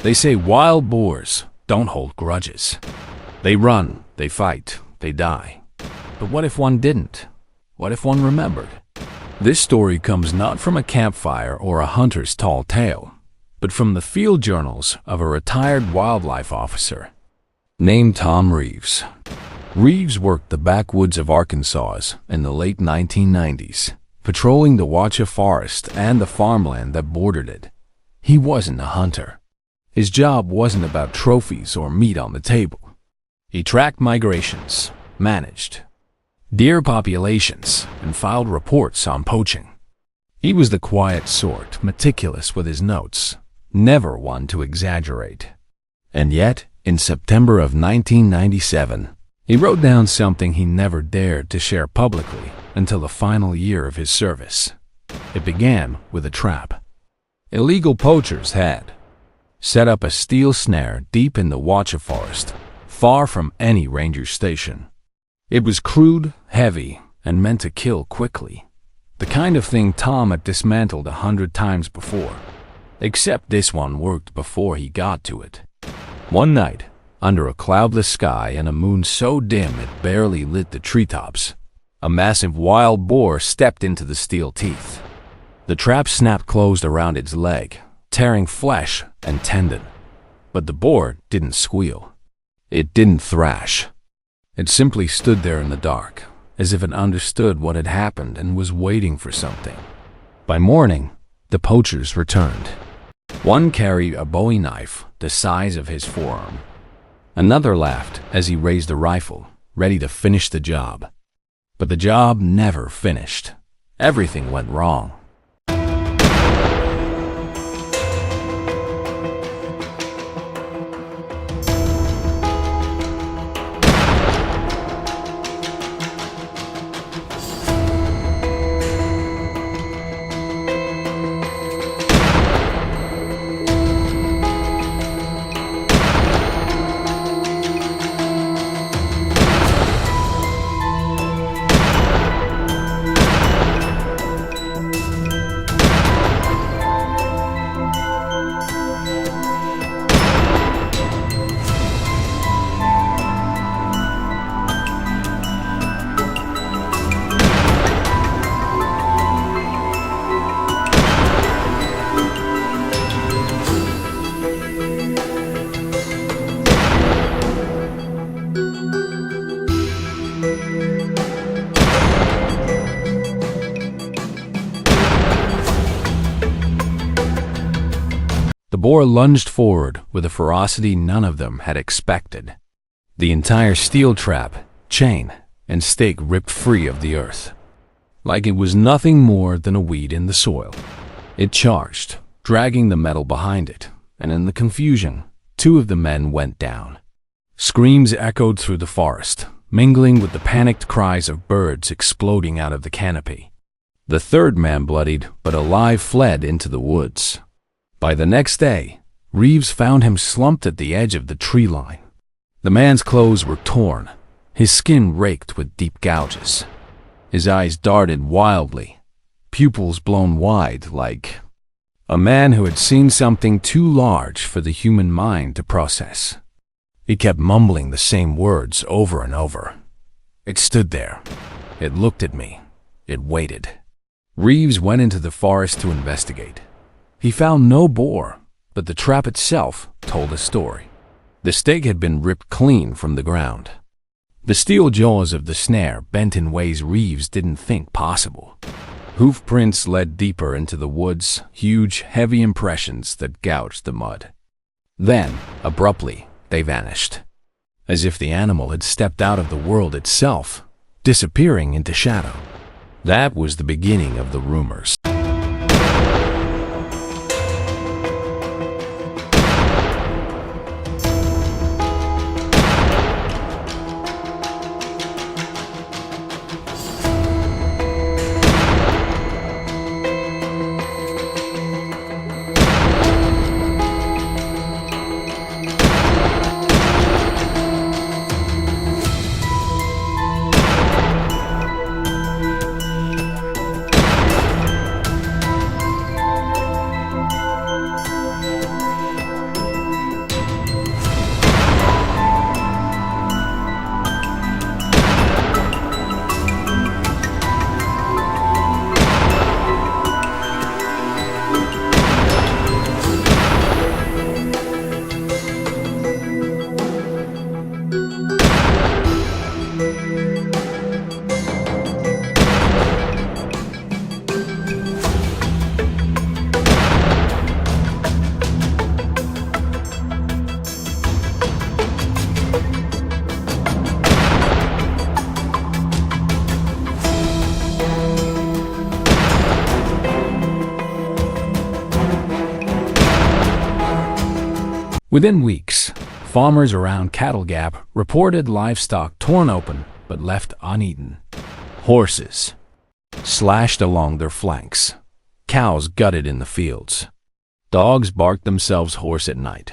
They say wild boars don't hold grudges. They run, they fight, they die. But what if one didn't? What if one remembered? This story comes not from a campfire or a hunter's tall tale, but from the field journals of a retired wildlife officer named Tom Reeves. Reeves worked the backwoods of Arkansas in the late 1990s, patrolling the Watcha Forest and the farmland that bordered it. He wasn't a hunter. His job wasn't about trophies or meat on the table. He tracked migrations, managed deer populations, and filed reports on poaching. He was the quiet sort, meticulous with his notes, never one to exaggerate. And yet, in September of 1997, he wrote down something he never dared to share publicly until the final year of his service. It began with a trap. Illegal poachers had set up a steel snare deep in the Watcha Forest, far from any ranger station. It was crude, heavy, and meant to kill quickly. The kind of thing Tom had dismantled 100 times before. Except this one worked before he got to it. One night, under a cloudless sky and a moon so dim it barely lit the treetops, a massive wild boar stepped into the steel teeth. The trap snapped closed around its leg, tearing flesh and tendon. But the boar didn't squeal. It didn't thrash. It simply stood there in the dark, as if it understood what had happened and was waiting for something. By morning, the poachers returned. One carried a Bowie knife the size of his forearm. Another laughed as he raised a rifle, ready to finish the job. But the job never finished. Everything went wrong. The boar lunged forward with a ferocity none of them had expected. The entire steel trap, chain, and stake ripped free of the earth, like it was nothing more than a weed in the soil. It charged, dragging the metal behind it, and in the confusion, 2 of the men went down. Screams echoed through the forest, mingling with the panicked cries of birds exploding out of the canopy. The 3rd man, bloodied but alive, fled into the woods. By the next day, Reeves found him slumped at the edge of the tree line. The man's clothes were torn, his skin raked with deep gouges. His eyes darted wildly, pupils blown wide like a man who had seen something too large for the human mind to process. He kept mumbling the same words over and over. It stood there. It looked at me. It waited. Reeves went into the forest to investigate. He found no boar, but the trap itself told a story. The stake had been ripped clean from the ground. The steel jaws of the snare bent in ways Reeves didn't think possible. Hoof prints led deeper into the woods, huge, heavy impressions that gouged the mud. Then, abruptly, they vanished, as if the animal had stepped out of the world itself, disappearing into shadow. That was the beginning of the rumors. Within weeks, farmers around Cattle Gap reported livestock torn open but left uneaten. Horses slashed along their flanks. Cows gutted in the fields. Dogs barked themselves hoarse at night,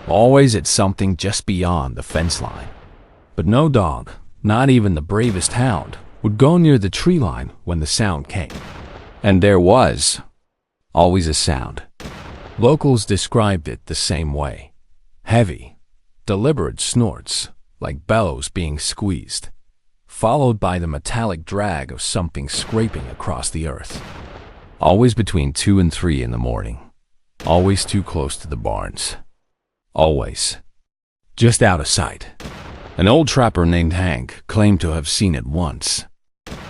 always at something just beyond the fence line. But no dog, not even the bravest hound, would go near the tree line when the sound came. And there was always a sound. Locals described it the same way. Heavy, deliberate snorts, like bellows being squeezed, followed by the metallic drag of something scraping across the earth. Always between 2 and 3 in the morning. Always too close to the barns. Always just out of sight. An old trapper named Hank claimed to have seen it once.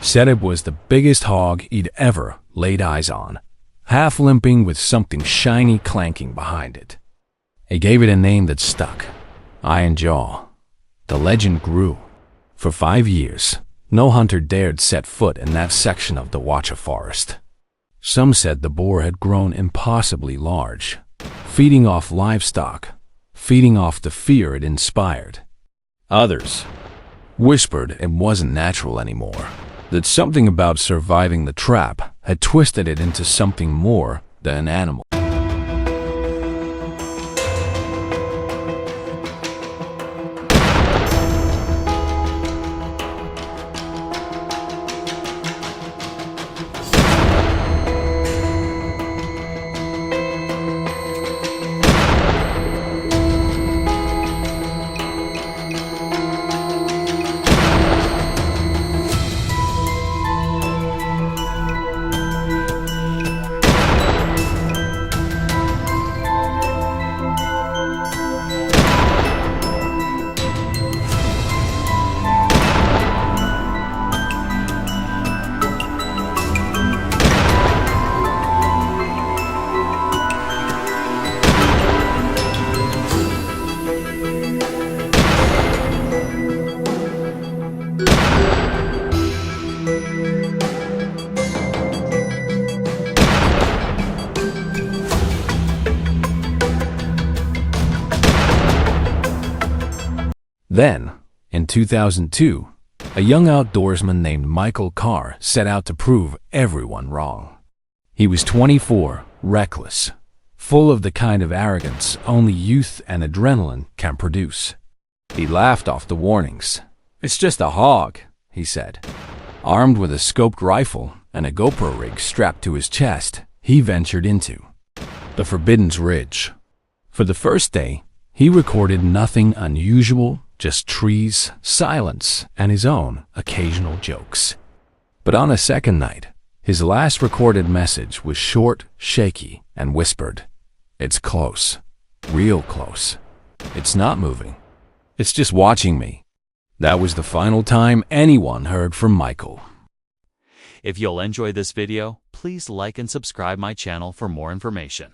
Said it was the biggest hog he'd ever laid eyes on, half limping with something shiny clanking behind it. He gave it a name that stuck, Iron Jaw. The legend grew. For 5 years, no hunter dared set foot in that section of the Watcha forest. Some said the boar had grown impossibly large, feeding off livestock, feeding off the fear it inspired. Others whispered it wasn't natural anymore, that something about surviving the trap had twisted it into something more than an animal. Then, in 2002, a young outdoorsman named Michael Carr set out to prove everyone wrong. He was 24, reckless, full of the kind of arrogance only youth and adrenaline can produce. He laughed off the warnings. "It's just a hog," he said. Armed with a scoped rifle and a GoPro rig strapped to his chest, he ventured into the Forbidden Ridge. For the first day, he recorded nothing unusual, just trees, silence, and his own occasional jokes. But on a second night, his last recorded message was short, shaky, and whispered. "It's close. Real close. It's not moving. It's just watching me." That was the final time anyone heard from Michael. If you'll enjoy this video, please like and subscribe my channel for more information.